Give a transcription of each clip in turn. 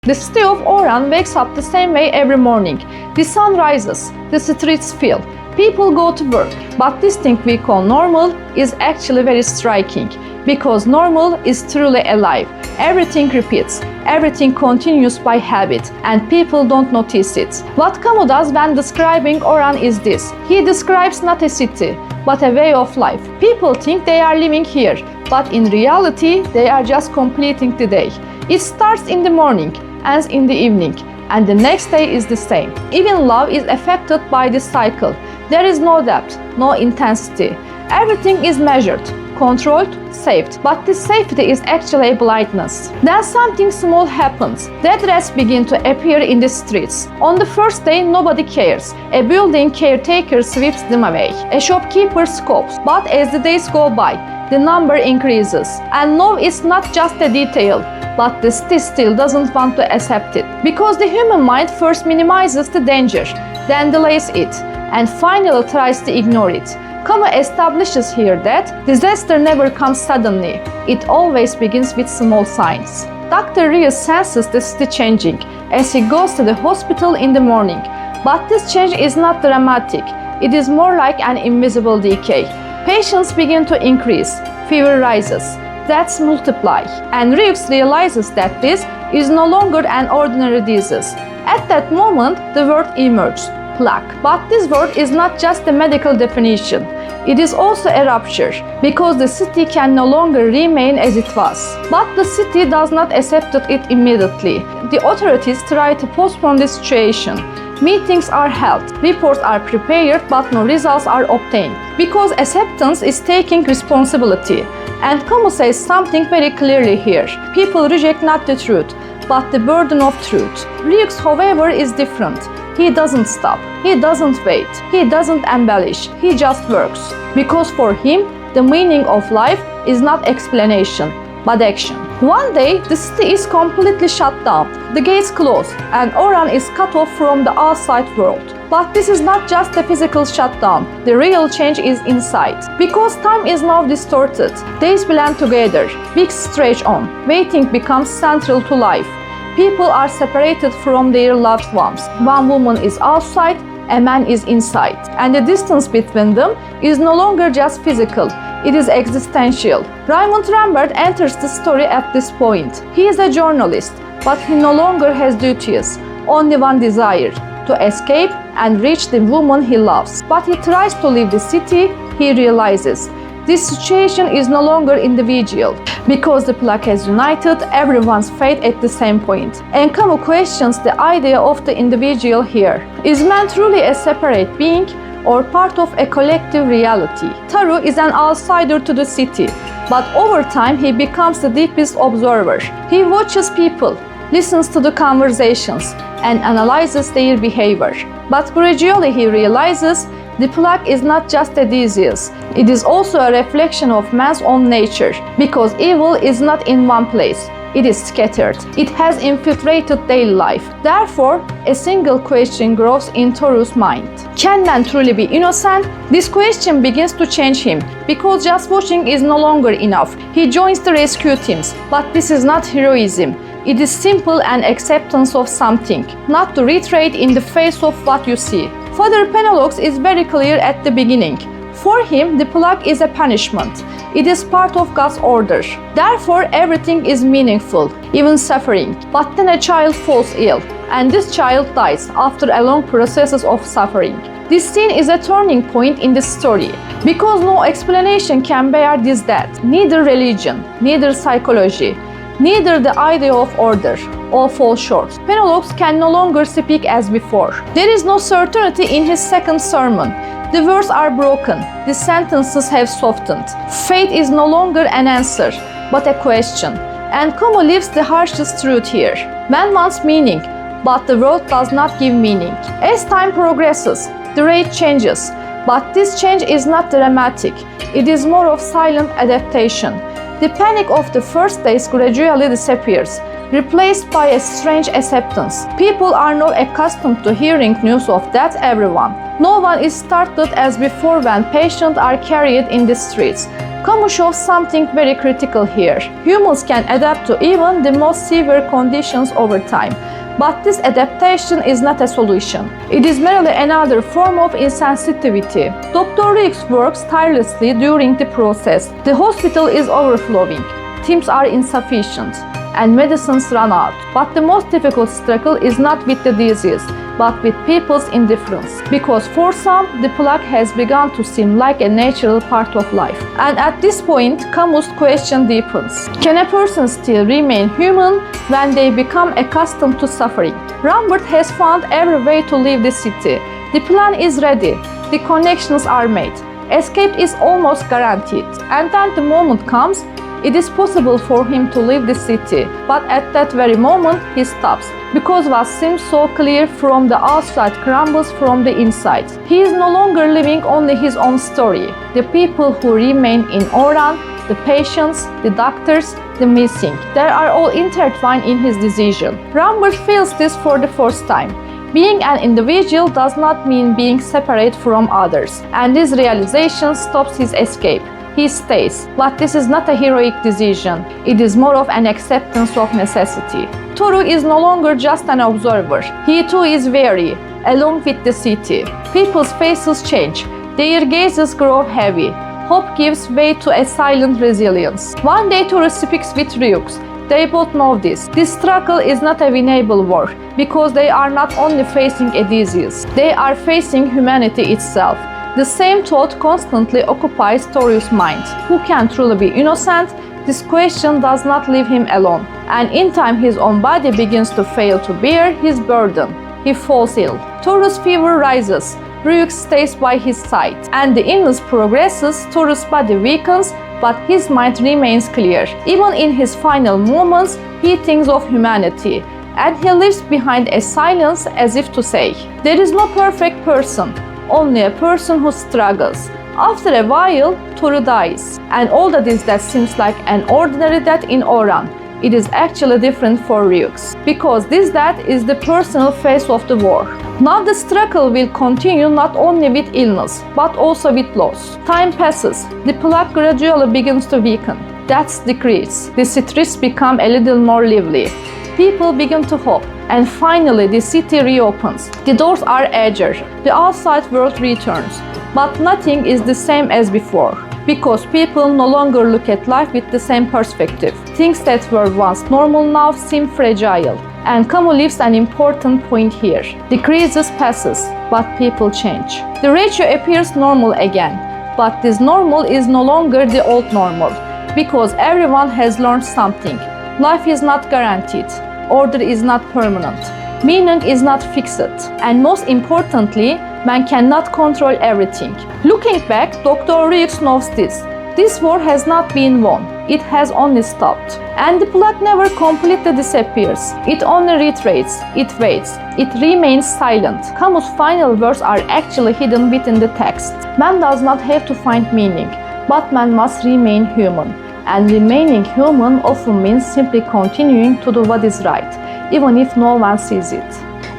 The city of Oran wakes up the same way every morning. The sun rises, the streets fill, people go to work. But this thing we call normal is actually very striking, because normal is truly alive. Everything repeats, everything continues by habit, and people don't notice it. What Camus does when describing Oran is this. He describes not a city, but a way of life. People think they are living here, but in reality, they are just completing the day. It starts in the morning, ends in the evening, and the next day is the same. Even love is affected by this cycle. There is no depth, no intensity. Everything is measured, controlled, saved. But this safety is actually a blindness. Then something small happens. Dead rats begin to appear in the streets. On the first day, nobody cares. A building caretaker sweeps them away. A shopkeeper scopes. But as the days go by, the number increases. And no, it's not just a detail, but the city still doesn't want to accept it. Because the human mind first minimizes the danger, then delays it, and finally tries to ignore it. Camus establishes here that disaster never comes suddenly. It always begins with small signs. Dr. Rieux senses the city changing as he goes to the hospital in the morning. But this change is not dramatic. It is more like an invisible decay. Patients begin to increase, fever rises, deaths multiply, and Rieux realizes that this is no longer an ordinary disease. At that moment, the word emerges, plaque. But this word is not just a medical definition. It is also a rupture, because the city can no longer remain as it was. But the city does not accept it immediately. The authorities try to postpone the situation. Meetings are held, reports are prepared, but no results are obtained, because acceptance is taking responsibility. And Camus says something very clearly here. People reject not the truth, but the burden of truth. Rieux, however, is different. He doesn't stop, he doesn't wait, he doesn't embellish, he just works. Because for him, the meaning of life is not explanation, but action. One day, the city is completely shut down, the gates close, and Oran is cut off from the outside world. But this is not just a physical shutdown, the real change is inside. Because time is now distorted, days blend together, weeks stretch on, waiting becomes central to life. People are separated from their loved ones. One woman is outside, a man is inside. And the distance between them is no longer just physical, it is existential. Rambert enters the story at this point. He is a journalist, but he no longer has duties, only one desire, to escape and reach the woman he loves. But he tries to leave the city, he realizes this situation is no longer individual. Because the plaque has united everyone's fate at the same point. And Camus questions the idea of the individual here. Is man truly a separate being or part of a collective reality? Tarrou is an outsider to the city, but over time he becomes the deepest observer. He watches people, listens to the conversations, and analyzes their behavior. But gradually he realizes the plague is not just a disease, it is also a reflection of man's own nature, because evil is not in one place, it is scattered. It has infiltrated daily life. Therefore, a single question grows in Tarrou's mind. Can man truly be innocent? This question begins to change him, because just watching is no longer enough. He joins the rescue teams, but this is not heroism. It is simple and acceptance of something, not to retreat in the face of what you see. Father Paneloux is very clear at the beginning. For him, the plague is a punishment. It is part of God's order. Therefore, everything is meaningful, even suffering. But then a child falls ill, and this child dies after a long process of suffering. This scene is a turning point in the story, because no explanation can bear this death. Neither religion, neither psychology, neither the idea of order, all fall short. Paneloux can no longer speak as before. There is no certainty in his second sermon. The words are broken, the sentences have softened. Fate is no longer an answer, but a question. And Camus lives the harshest truth here. Man wants meaning, but the world does not give meaning. As time progresses, the rate changes, but this change is not dramatic. It is more of silent adaptation. The panic of the first days gradually disappears, replaced by a strange acceptance. People are now accustomed to hearing news of death everyone. No one is startled as before when patients are carried in the streets. Camus shows something very critical here. Humans can adapt to even the most severe conditions over time. But this adaptation is not a solution. It is merely another form of insensitivity. Dr. Rieux works tirelessly during the process. The hospital is overflowing. Teams are insufficient and medicines run out. But the most difficult struggle is not with the disease, but with people's indifference. Because for some, the plague has begun to seem like a natural part of life. And at this point, Camus' question deepens. Can a person still remain human when they become accustomed to suffering? Rambert has found every way to leave the city. The plan is ready. The connections are made. Escape is almost guaranteed. And then the moment comes. It is possible for him to leave the city, but at that very moment he stops, because what seems so clear from the outside crumbles from the inside. He is no longer living only his own story. The people who remain in Oran, the patients, the doctors, the missing, they are all intertwined in his decision. Rambert feels this for the first time. Being an individual does not mean being separate from others, and this realization stops his escape. He stays, but this is not a heroic decision. It is more of an acceptance of necessity. Tarrou is no longer just an observer. He too is weary, along with the city. People's faces change. Their gazes grow heavy. Hope gives way to a silent resilience. One day Tarrou speaks with Rieux. They both know this. This struggle is not a winnable war, because they are not only facing a disease, they are facing humanity itself. The same thought constantly occupies Tarrou's mind. Who can truly be innocent? This question does not leave him alone. And in time his own body begins to fail to bear his burden. He falls ill. Tarrou's fever rises. Rieux stays by his side. And the illness progresses. Tarrou's body weakens, but his mind remains clear. Even in his final moments, he thinks of humanity. And he leaves behind a silence as if to say, there is no perfect person. Only a person who struggles. After a while, Tarrou dies. And all that seems like an ordinary death in Oran, it is actually different for Rieux, because this death is the personal phase of the war. Now the struggle will continue not only with illness, but also with loss. Time passes. The plague gradually begins to weaken. Deaths decrease. The streets become a little more lively. People begin to hope. And finally, the city reopens. The doors are ajar. The outside world returns. But nothing is the same as before, because people no longer look at life with the same perspective. Things that were once normal now seem fragile. And Camus leaves an important point here. The crisis passes, but people change. The Rieux appears normal again. But this normal is no longer the old normal, because everyone has learned something. Life is not guaranteed. Order is not permanent. Meaning is not fixed. And most importantly, man cannot control everything. Looking back, Dr. Rieux knows this. This war has not been won. It has only stopped. And the plague never completely disappears. It only retreats. It waits. It remains silent. Camus' final words are actually hidden within the text. Man does not have to find meaning, but man must remain human. And remaining human often means simply continuing to do what is right, even if no one sees it.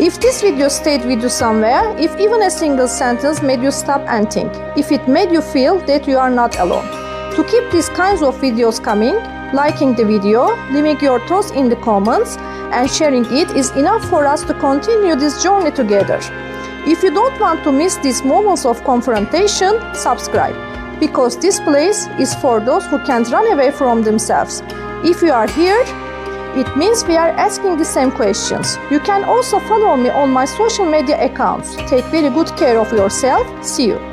If this video stayed with you somewhere, if even a single sentence made you stop and think, if it made you feel that you are not alone. To keep these kinds of videos coming, liking the video, leaving your thoughts in the comments, and sharing it is enough for us to continue this journey together. If you don't want to miss these moments of confrontation, subscribe. Because this place is for those who can't run away from themselves. If you are here, it means we are asking the same questions. You can also follow me on my social media accounts. Take very good care of yourself. See you.